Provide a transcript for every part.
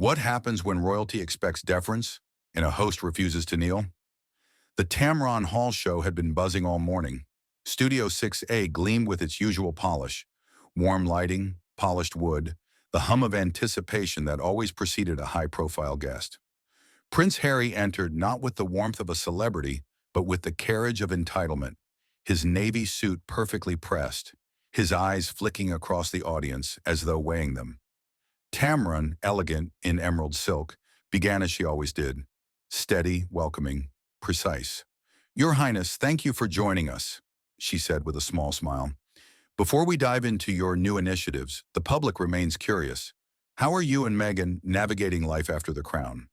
What happens when royalty expects deference and a host refuses to kneel? The Tamron Hall Show had been buzzing all morning. Studio 6A gleamed with its usual polish. Warm lighting, polished wood, the hum of anticipation that always preceded a high-profile guest. Prince Harry entered not with the warmth of a celebrity, but with the carriage of entitlement, his navy suit perfectly pressed, his eyes flicking across the audience as though weighing them. Tamron, elegant in emerald silk, began as she always did, steady, welcoming, precise. "Your Highness, thank you for joining us," she said with a small smile. "Before we dive into your new initiatives, the public remains curious. How are you and Meghan navigating life after the crown?"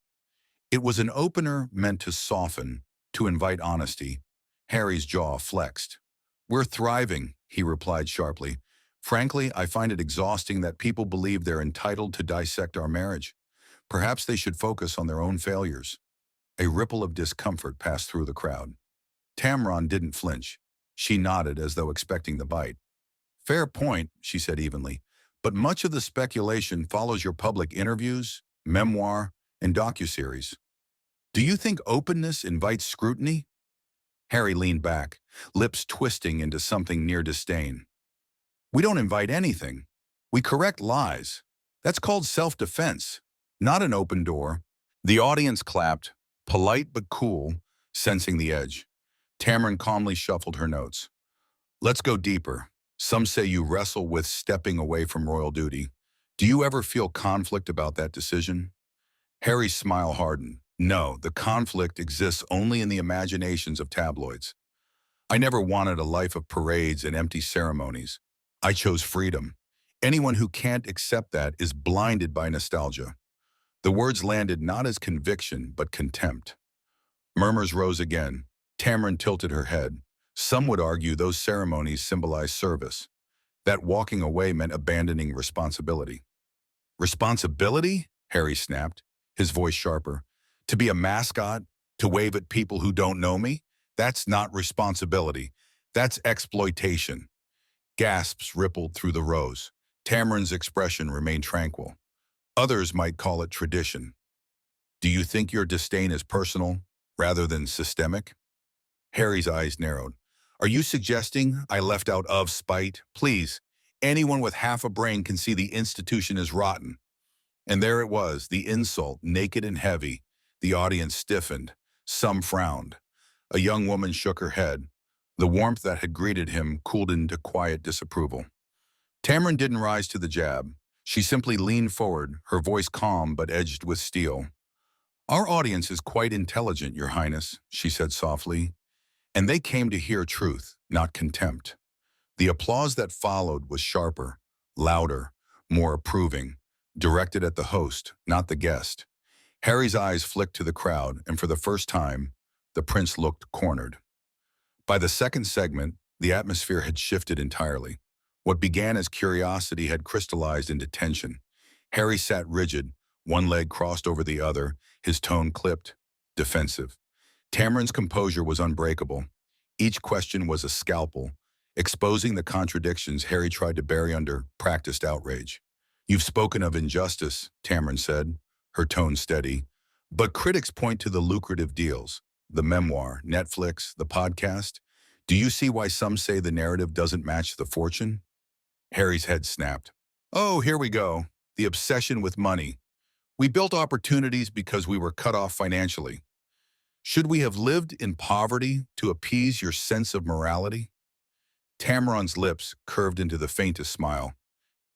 It was an opener meant to soften, to invite honesty. Harry's jaw flexed. "We're thriving," he replied sharply. "Frankly, I find it exhausting that people believe they're entitled to dissect our marriage. Perhaps they should focus on their own failures." A ripple of discomfort passed through the crowd. Tamron didn't flinch. She nodded as though expecting the bite. "Fair point," she said evenly, "but much of the speculation follows your public interviews, memoir, and docuseries. Do you think openness invites scrutiny?" Harry leaned back, lips twisting into something near disdain. "We don't invite anything. We correct lies. That's called self-defense, not an open door." The audience clapped, polite but cool, sensing the edge. Tamron calmly shuffled her notes. "Let's go deeper. Some say you wrestle with stepping away from royal duty. Do you ever feel conflict about that decision?" Harry's smile hardened. "No, the conflict exists only in the imaginations of tabloids. I never wanted a life of parades and empty ceremonies. I chose freedom. Anyone who can't accept that is blinded by nostalgia." The words landed not as conviction, but contempt. Murmurs rose again. Tamron tilted her head. Some would argue those ceremonies symbolize service, that walking away meant abandoning responsibility. "Responsibility?" Harry snapped, his voice sharper. "To be a mascot? To wave at people who don't know me? That's not responsibility. That's exploitation." Gasps rippled through the rows. Tamron's expression remained tranquil. "Others might call it tradition. Do you think your disdain is personal, rather than systemic?" Harry's eyes narrowed. "Are you suggesting I left out of spite? Please, anyone with half a brain can see the institution is rotten." And there it was, the insult, naked and heavy. The audience stiffened. Some frowned. A young woman shook her head. The warmth that had greeted him cooled into quiet disapproval. Tamron didn't rise to the jab. She simply leaned forward, her voice calm but edged with steel. "Our audience is quite intelligent, Your Highness," she said softly, "and they came to hear truth, not contempt." The applause that followed was sharper, louder, more approving, directed at the host, not the guest. Harry's eyes flicked to the crowd, and for the first time, the prince looked cornered. By the second segment, the atmosphere had shifted entirely. What began as curiosity had crystallized into tension. Harry sat rigid, one leg crossed over the other, his tone clipped, defensive. Tamron's composure was unbreakable. Each question was a scalpel, exposing the contradictions Harry tried to bury under practiced outrage. "You've spoken of injustice," Tamron said, her tone steady. "But critics point to the lucrative deals, the memoir, Netflix, the podcast. Do you see why some say the narrative doesn't match the fortune?" Harry's head snapped. "Oh, here we go. The obsession with money. We built opportunities because we were cut off financially. Should we have lived in poverty to appease your sense of morality?" Tamron's lips curved into the faintest smile.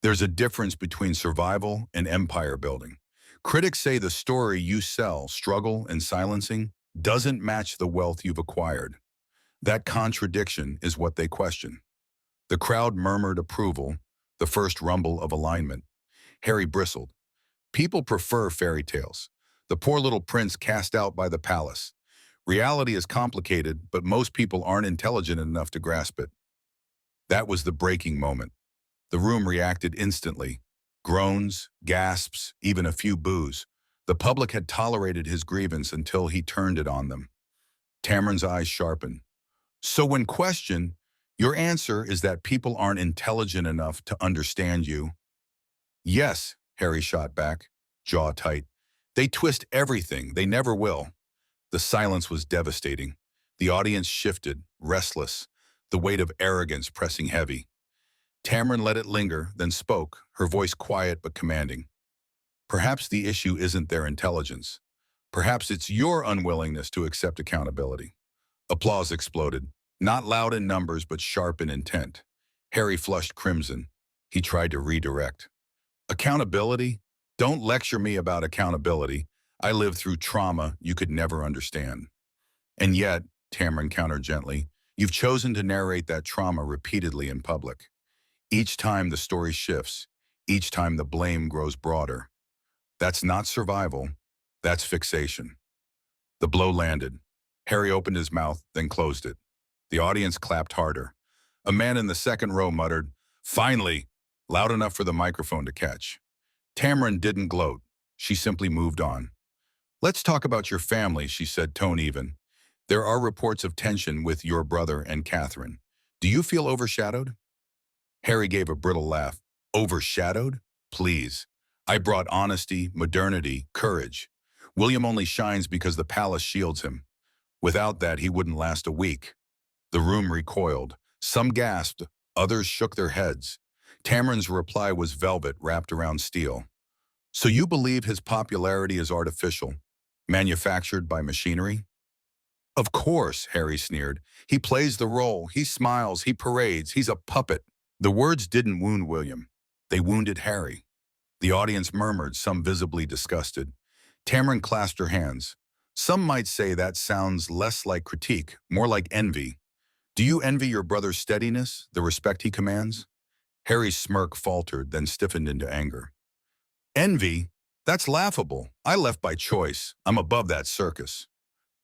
"There's a difference between survival and empire building. Critics say the story you sell, struggle and silencing, doesn't match the wealth you've acquired. That contradiction is what they question." The crowd murmured approval, the first rumble of alignment. Harry bristled. "People prefer fairy tales. The poor little prince cast out by the palace. Reality is complicated, but most people aren't intelligent enough to grasp it." That was the breaking moment. The room reacted instantly. Groans, gasps, even a few boos. The public had tolerated his grievance until he turned it on them. Tamron's eyes sharpened. "So when questioned, your answer is that people aren't intelligent enough to understand you?" "Yes," Harry shot back. jaw tight. They twist everything. They never will. The silence was devastating. The audience shifted, restless, the weight of arrogance pressing heavy. Tamron let it linger, then spoke, her voice quiet but commanding. Perhaps the issue isn't their intelligence. Perhaps it's your unwillingness to accept accountability. Applause exploded, not loud in numbers but sharp in intent. Harry flushed crimson. He tried to redirect. Accountability? Don't lecture me about accountability. I lived through trauma you could never understand. And yet, Tamron countered gently, you've chosen to narrate that trauma repeatedly in public. Each time the story shifts, each time the blame grows broader. That's not survival, that's fixation. The blow landed. Harry opened his mouth, then closed it. The audience clapped harder. A man in the second row muttered, "Finally!" loud enough for the microphone to catch. Tamron didn't gloat. She simply moved on. "Let's talk about your family," she said, tone even. "There are reports of tension with your brother and Catherine. Do you feel overshadowed?" Harry gave a brittle laugh. "Overshadowed? Please. I brought honesty, modernity, courage. William only shines because the palace shields him. Without that, he wouldn't last a week." The room recoiled. Some gasped, others shook their heads. Tamron's reply was velvet wrapped around steel. "So you believe his popularity is artificial, manufactured by machinery?" "Of course," Harry sneered. "He plays the role, he smiles, he parades, he's a puppet." The words didn't wound William. They wounded Harry. The audience murmured, some visibly disgusted. Tamron clasped her hands. "Some might say that sounds less like critique, more like envy. Do you envy your brother's steadiness, the respect he commands?" Harry's smirk faltered, then stiffened into anger. "Envy? That's laughable. I left by choice. I'm above that circus."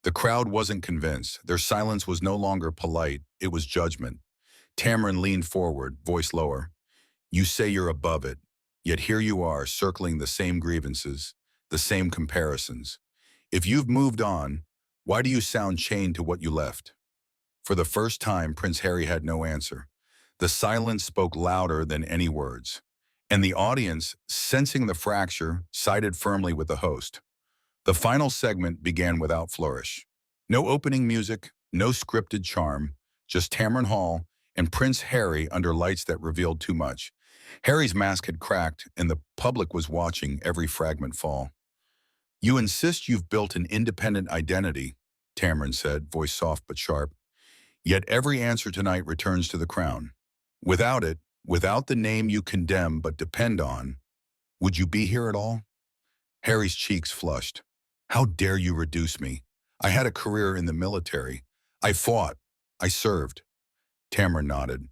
The crowd wasn't convinced. Their silence was no longer polite. It was judgment. Tamron leaned forward, voice lower. "You say you're above it, yet here you are, circling the same grievances, the same comparisons. If you've moved on, why do you sound chained to what you left?" For the first time, Prince Harry had no answer. The silence spoke louder than any words. And the audience, sensing the fracture, sided firmly with the host. The final segment began without flourish. No opening music, no scripted charm, just Tamron Hall and Prince Harry under lights that revealed too much. Harry's mask had cracked, and the public was watching every fragment fall. "You insist you've built an independent identity," Tamron said, voice soft but sharp. "Yet every answer tonight returns to the crown. Without it, without the name you condemn but depend on, would you be here at all?" Harry's cheeks flushed. "How dare you reduce me? I had a career in the military. I fought. I served." Tamron nodded.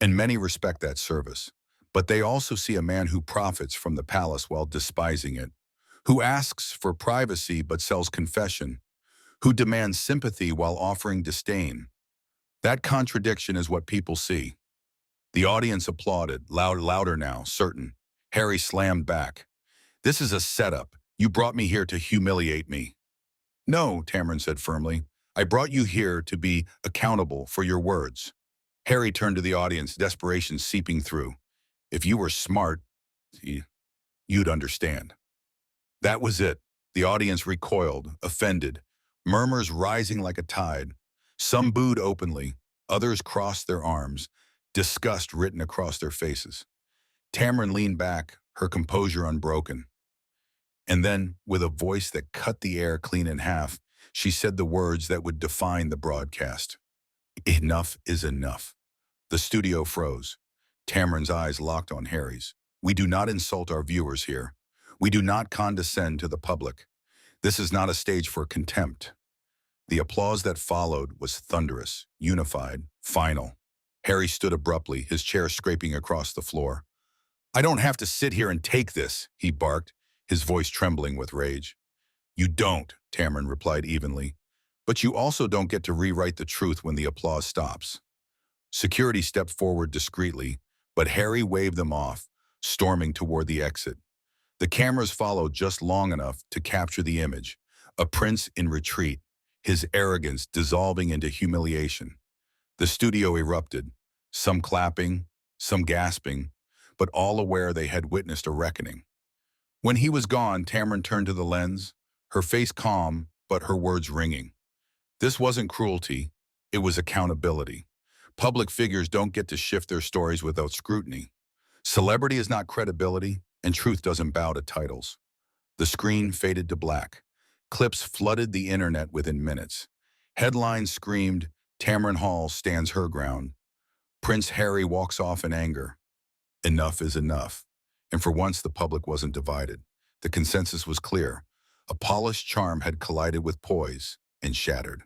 "And many respect that service. But they also see a man who profits from the palace while despising it, who asks for privacy but sells confession, who demands sympathy while offering disdain. That contradiction is what people see." The audience applauded, louder now, certain. Harry slammed back. "This is a setup. You brought me here to humiliate me." "No," Tamron said firmly. "I brought you here to be accountable for your words." Harry turned to the audience, desperation seeping through. "If you were smart, you'd understand." That was it. The audience recoiled, offended, murmurs rising like a tide. Some booed openly, others crossed their arms, disgust written across their faces. Tamron leaned back, her composure unbroken. And then, with a voice that cut the air clean in half, she said the words that would define the broadcast. "Enough is enough." The studio froze. Tamron's eyes locked on Harry's. "We do not insult our viewers here. We do not condescend to the public. This is not a stage for contempt." The applause that followed was thunderous, unified, final. Harry stood abruptly, his chair scraping across the floor. "I don't have to sit here and take this," he barked, his voice trembling with rage. "You don't," Tamron replied evenly. "But you also don't get to rewrite the truth when the applause stops." Security stepped forward discreetly, but Harry waved them off, storming toward the exit. The cameras followed just long enough to capture the image, a prince in retreat, his arrogance dissolving into humiliation. The studio erupted, some clapping, some gasping, but all aware they had witnessed a reckoning. When he was gone, Tamron turned to the lens, her face calm, but her words ringing. This wasn't cruelty, it was accountability. Public figures don't get to shift their stories without scrutiny. Celebrity is not credibility, and truth doesn't bow to titles. The screen faded to black. Clips flooded the internet within minutes. Headlines screamed, Tamron Hall stands her ground. Prince Harry walks off in anger. Enough is enough. And for once, the public wasn't divided. The consensus was clear. A polished charm had collided with poise and shattered.